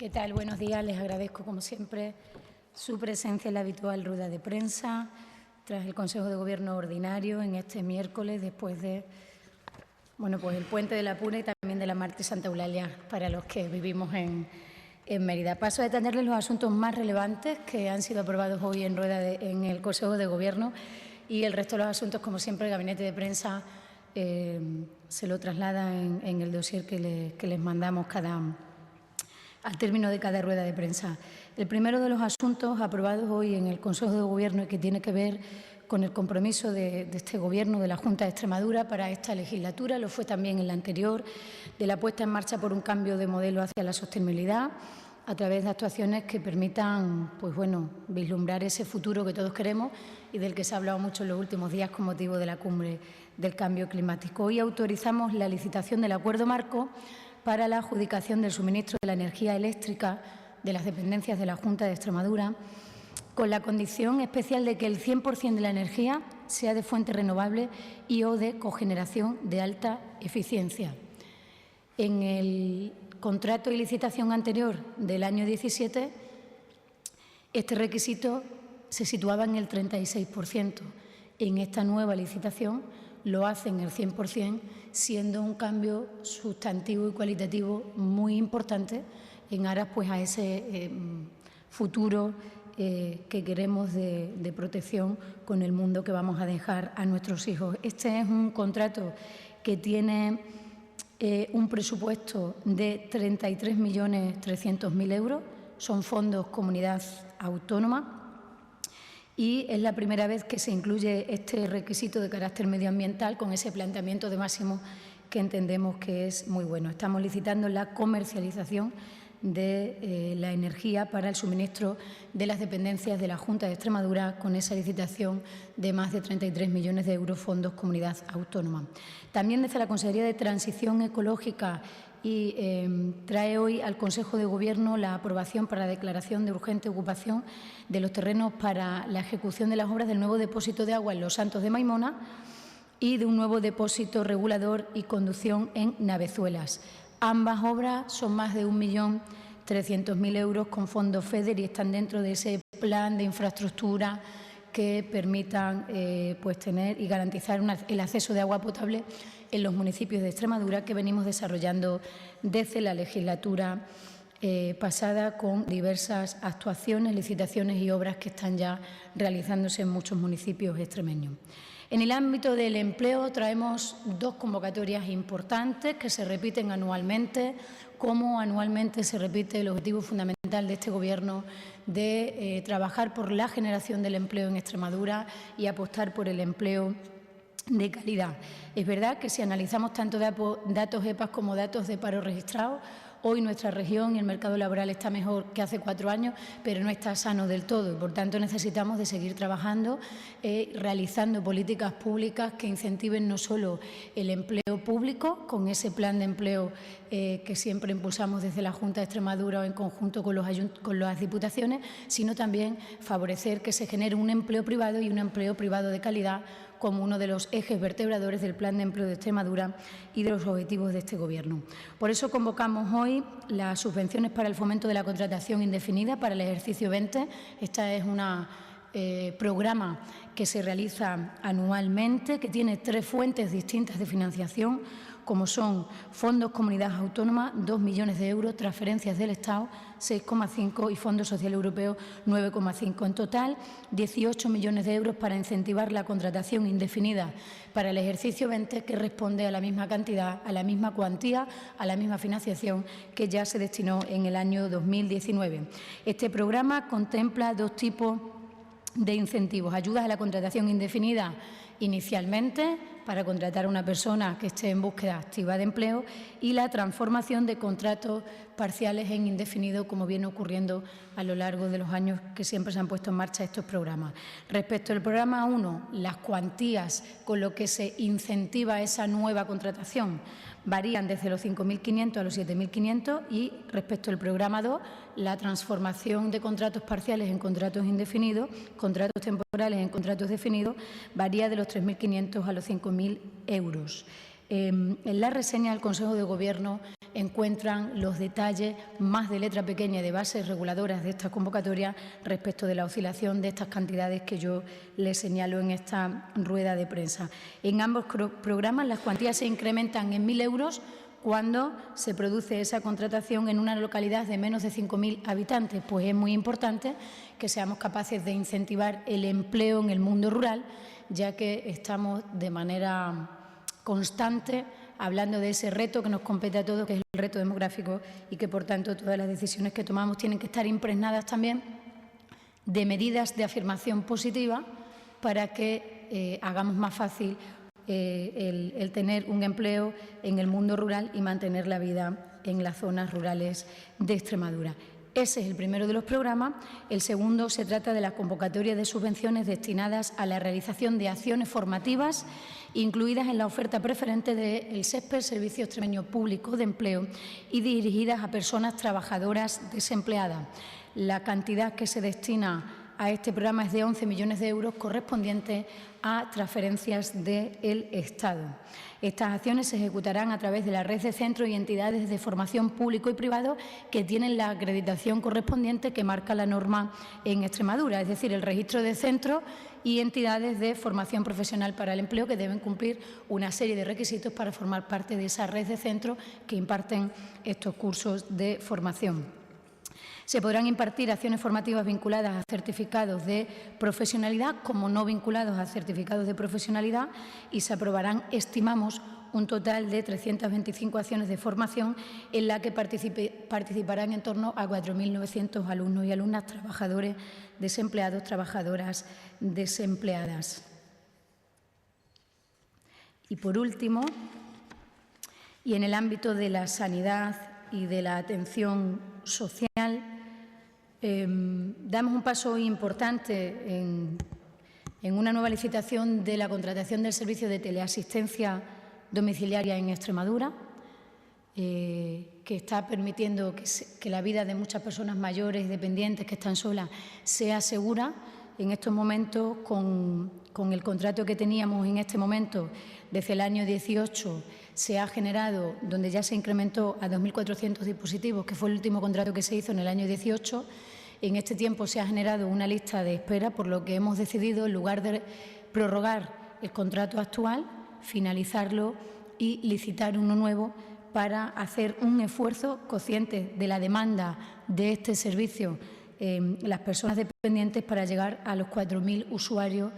¿Qué tal? Buenos días. Les agradezco, como siempre, su presencia en la habitual rueda de prensa tras el Consejo de Gobierno ordinario en este miércoles, después de el Puente de la Puna y también de la Marte Santa Eulalia para los que vivimos en Mérida. Paso a detallarles los asuntos más relevantes que han sido aprobados hoy en el Consejo de Gobierno, y el resto de los asuntos, como siempre, el Gabinete de Prensa se lo traslada en el dossier que les mandamos al término de cada rueda de prensa. El primero de los asuntos aprobados hoy en el Consejo de Gobierno y que tiene que ver con el compromiso de este Gobierno, de la Junta de Extremadura para esta legislatura, lo fue también en la anterior, de la puesta en marcha por un cambio de modelo hacia la sostenibilidad a través de actuaciones que permitan vislumbrar ese futuro que todos queremos y del que se ha hablado mucho en los últimos días con motivo de la cumbre del cambio climático. Hoy autorizamos la licitación del acuerdo marco para la adjudicación del suministro de la energía eléctrica de las dependencias de la Junta de Extremadura, con la condición especial de que el 100% de la energía sea de fuente renovable y o de cogeneración de alta eficiencia. En el contrato y licitación anterior del año 17, este requisito se situaba en el 36%. En esta nueva licitación lo hacen el 100%, siendo un cambio sustantivo y cualitativo muy importante en aras a ese futuro que queremos de protección con el mundo que vamos a dejar a nuestros hijos. Este es un contrato que tiene un presupuesto de 33.300.000 euros, son fondos comunidad autónoma, y es la primera vez que se incluye este requisito de carácter medioambiental con ese planteamiento de máximo que entendemos que es muy bueno. Estamos licitando la comercialización de la energía para el suministro de las dependencias de la Junta de Extremadura con esa licitación de más de 33 millones de euros, fondos comunidad autónoma. También desde la Consejería de Transición Ecológica trae hoy al Consejo de Gobierno la aprobación para la declaración de urgente ocupación de los terrenos para la ejecución de las obras del nuevo depósito de agua en Los Santos de Maimona y de un nuevo depósito regulador y conducción en Navezuelas. Ambas obras son más de 1.300.000 euros con fondos FEDER y están dentro de ese plan de infraestructura que permitan tener y garantizar el acceso de agua potable en los municipios de Extremadura, que venimos desarrollando desde la legislatura pasada con diversas actuaciones, licitaciones y obras que están ya realizándose en muchos municipios extremeños. En el ámbito del empleo traemos dos convocatorias importantes que se repiten anualmente, como anualmente se repite el objetivo fundamental de este Gobierno de trabajar por la generación del empleo en Extremadura y apostar por el empleo de calidad. Es verdad que si analizamos tanto datos EPAS como datos de paro registrado, hoy nuestra región y el mercado laboral está mejor que hace 4 años, pero no está sano del todo y, por tanto, necesitamos de seguir trabajando, realizando políticas públicas que incentiven no solo el empleo público, con ese plan de empleo que siempre impulsamos desde la Junta de Extremadura o en conjunto con las diputaciones, sino también favorecer que se genere un empleo privado y un empleo privado de calidad como uno de los ejes vertebradores del Plan de Empleo de Extremadura y de los objetivos de este Gobierno. Por eso convocamos hoy las subvenciones para el fomento de la contratación indefinida para el ejercicio 20. Esta es un programa que se realiza anualmente, que tiene 3 fuentes distintas de financiación, como son fondos comunidad autónoma, 2 millones de euros, transferencias del Estado, 6,5 y Fondo Social Europeo, 9,5. En total, 18 millones de euros para incentivar la contratación indefinida para el ejercicio 20, que responde a la misma cantidad, a la misma cuantía, a la misma financiación que ya se destinó en el año 2019. Este programa contempla 2 tipos de incentivos: ayudas a la contratación indefinida inicialmente para contratar a una persona que esté en búsqueda activa de empleo, y la transformación de contratos parciales en indefinido, como viene ocurriendo a lo largo de los años que siempre se han puesto en marcha estos programas. Respecto al programa 1, las cuantías con lo que se incentiva esa nueva contratación varían desde los 5.500 a los 7.500, y respecto al programa 2, la transformación de contratos parciales en contratos indefinidos, contratos temporales en contratos definidos, varía de los 3.500 a los 5.000 euros. En la reseña del Consejo de Gobierno encuentran los detalles más de letra pequeña y de bases reguladoras de esta convocatoria respecto de la oscilación de estas cantidades que yo les señalo en esta rueda de prensa. En ambos programas las cuantías se incrementan en 1.000 euros cuando se produce esa contratación en una localidad de menos de 5.000 habitantes. Pues es muy importante que seamos capaces de incentivar el empleo en el mundo rural, ya que estamos de manera constante hablando de ese reto que nos compete a todos, que es el reto demográfico, y que, por tanto, todas las decisiones que tomamos tienen que estar impregnadas también de medidas de afirmación positiva para que hagamos más fácil el tener un empleo en el mundo rural y mantener la vida en las zonas rurales de Extremadura. Ese es el primero de los programas. El segundo se trata de la convocatoria de subvenciones destinadas a la realización de acciones formativas incluidas en la oferta preferente del SESPE, Servicio Extremeño Público de Empleo, y dirigidas a personas trabajadoras desempleadas. La cantidad que se destina a este programa es de 11 millones de euros correspondientes a transferencias del Estado. Estas acciones se ejecutarán a través de la red de centros y entidades de formación público y privado que tienen la acreditación correspondiente que marca la norma en Extremadura, es decir, el registro de centros y entidades de formación profesional para el empleo que deben cumplir una serie de requisitos para formar parte de esa red de centros que imparten estos cursos de formación. Se podrán impartir acciones formativas vinculadas a certificados de profesionalidad como no vinculados a certificados de profesionalidad y se aprobarán, estimamos, un total de 325 acciones de formación en la que participarán en torno a 4.900 alumnos y alumnas, trabajadores desempleados, trabajadoras desempleadas. Y por último, y en el ámbito de la sanidad y de la atención social, damos un paso importante en una nueva licitación de la contratación del servicio de teleasistencia domiciliaria en Extremadura, que está permitiendo que la vida de muchas personas mayores y dependientes que están solas sea segura. En estos momentos, con el contrato que teníamos en este momento, desde el año 18, se ha generado, donde ya se incrementó a 2.400 dispositivos, que fue el último contrato que se hizo en el año 18, en este tiempo se ha generado una lista de espera, por lo que hemos decidido, en lugar de prorrogar el contrato actual, finalizarlo y licitar uno nuevo para hacer un esfuerzo consciente de la demanda de este servicio las personas dependientes para llegar a los 4.000 usuarios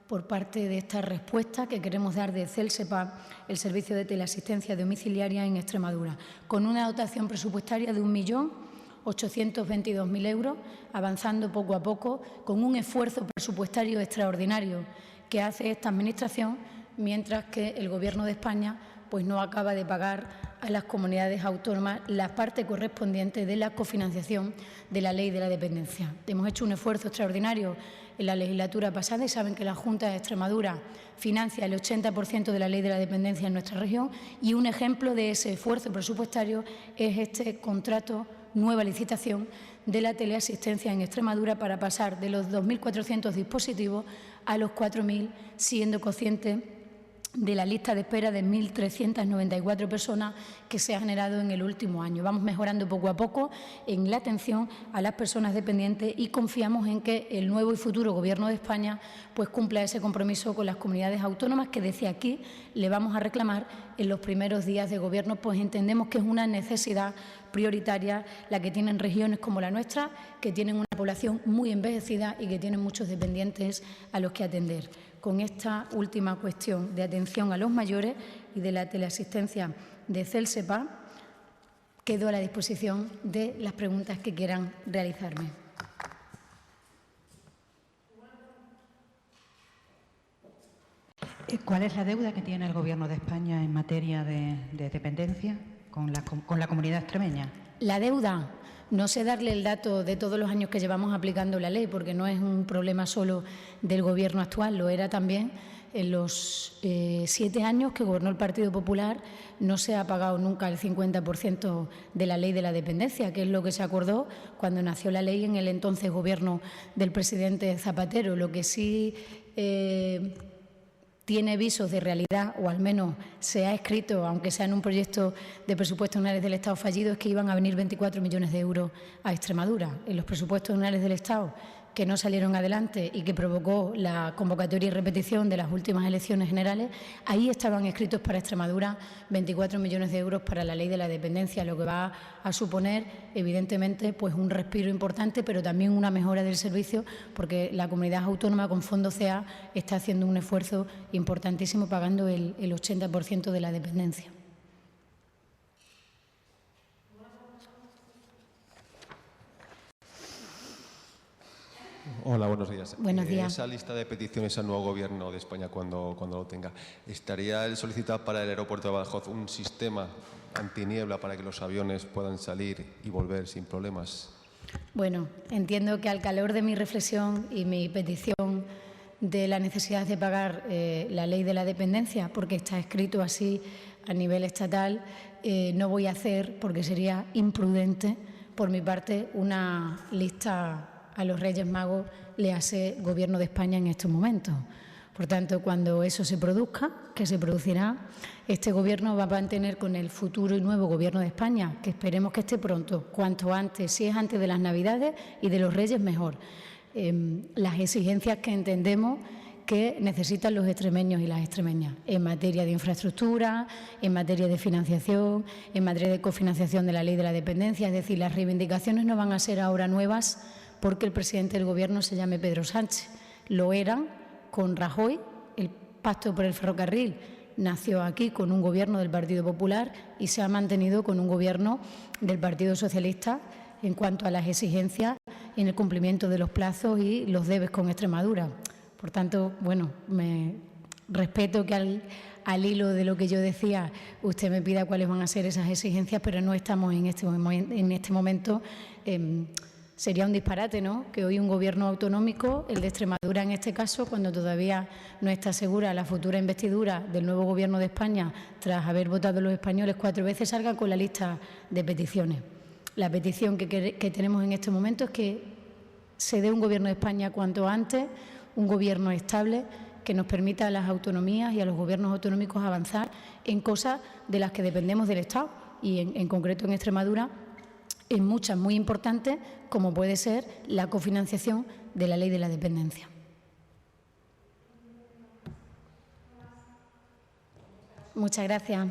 por parte de esta respuesta que queremos dar de CELSEPA, el Servicio de Teleasistencia Domiciliaria en Extremadura, con una dotación presupuestaria de 1.822.000 euros, avanzando poco a poco, con un esfuerzo presupuestario extraordinario que hace esta Administración, mientras que el Gobierno de España pues no acaba de pagar a las comunidades autónomas la parte correspondiente de la cofinanciación de la Ley de la Dependencia. Hemos hecho un esfuerzo extraordinario en la legislatura pasada y saben que la Junta de Extremadura financia el 80% de la Ley de la Dependencia en nuestra región, y un ejemplo de ese esfuerzo presupuestario es este contrato, nueva licitación de la teleasistencia en Extremadura, para pasar de los 2.400 dispositivos a los 4.000, siendo consciente de la lista de espera de 1.394 personas que se ha generado en el último año. Vamos mejorando poco a poco en la atención a las personas dependientes y confiamos en que el nuevo y futuro Gobierno de España pues cumpla ese compromiso con las comunidades autónomas, que desde aquí le vamos a reclamar en los primeros días de Gobierno, pues entendemos que es una necesidad prioritaria la que tienen regiones como la nuestra, que tienen una población muy envejecida y que tienen muchos dependientes a los que atender. Con esta última cuestión de atención a los mayores y de la teleasistencia de CELSEPA, quedo a la disposición de las preguntas que quieran realizarme. ¿Cuál es la deuda que tiene el Gobierno de España en materia de dependencia con la comunidad extremeña? La deuda. No sé darle el dato de todos los años que llevamos aplicando la ley, porque no es un problema solo del Gobierno actual, lo era también en los 7 años que gobernó el Partido Popular. No se ha pagado nunca el 50% de la ley de la dependencia, que es lo que se acordó cuando nació la ley en el entonces Gobierno del presidente Zapatero. Lo que sí tiene visos de realidad, o al menos se ha escrito, aunque sea en un proyecto de presupuestos generales del Estado fallido, es que iban a venir 24 millones de euros a Extremadura. En los presupuestos generales del Estado, que no salieron adelante y que provocó la convocatoria y repetición de las últimas elecciones generales, ahí estaban escritos para Extremadura 24 millones de euros para la ley de la dependencia, lo que va a suponer, evidentemente, pues un respiro importante, pero también una mejora del servicio, porque la comunidad autónoma con Fondo CEA está haciendo un esfuerzo importantísimo pagando el 80% de la dependencia. Hola, buenos días. Buenos días. Esa lista de peticiones al nuevo Gobierno de España, cuando lo tenga, ¿estaría el solicitado para el aeropuerto de Badajoz un sistema antiniebla para que los aviones puedan salir y volver sin problemas? Bueno, entiendo que al calor de mi reflexión y mi petición de la necesidad de pagar la ley de la dependencia, porque está escrito así a nivel estatal, no voy a hacer, porque sería imprudente por mi parte, una lista a los Reyes Magos, le hace Gobierno de España en estos momentos. Por tanto, cuando eso se produzca, que se producirá, este Gobierno va a mantener con el futuro y nuevo Gobierno de España, que esperemos que esté pronto, cuanto antes, si es antes de las Navidades y de los Reyes, mejor, las exigencias que entendemos que necesitan los extremeños y las extremeñas en materia de infraestructura, en materia de financiación, en materia de cofinanciación de la ley de la dependencia. Es decir, las reivindicaciones no van a ser ahora nuevas porque el presidente del Gobierno se llame Pedro Sánchez. Lo eran con Rajoy. El Pacto por el Ferrocarril nació aquí con un Gobierno del Partido Popular y se ha mantenido con un Gobierno del Partido Socialista en cuanto a las exigencias en el cumplimiento de los plazos y los debes con Extremadura. Por tanto, bueno, me respeto que al hilo de lo que yo decía usted me pida cuáles van a ser esas exigencias, pero no estamos en este momento. Sería un disparate, ¿no?, que hoy un Gobierno autonómico, el de Extremadura en este caso, cuando todavía no está segura la futura investidura del nuevo Gobierno de España, tras haber votado los españoles 4 veces, salga con la lista de peticiones. La petición que tenemos en este momento es que se dé un Gobierno de España cuanto antes, un Gobierno estable que nos permita a las autonomías y a los gobiernos autonómicos avanzar en cosas de las que dependemos del Estado y en concreto en Extremadura, en muchas muy importantes, como puede ser la cofinanciación de la ley de la dependencia. Muchas gracias.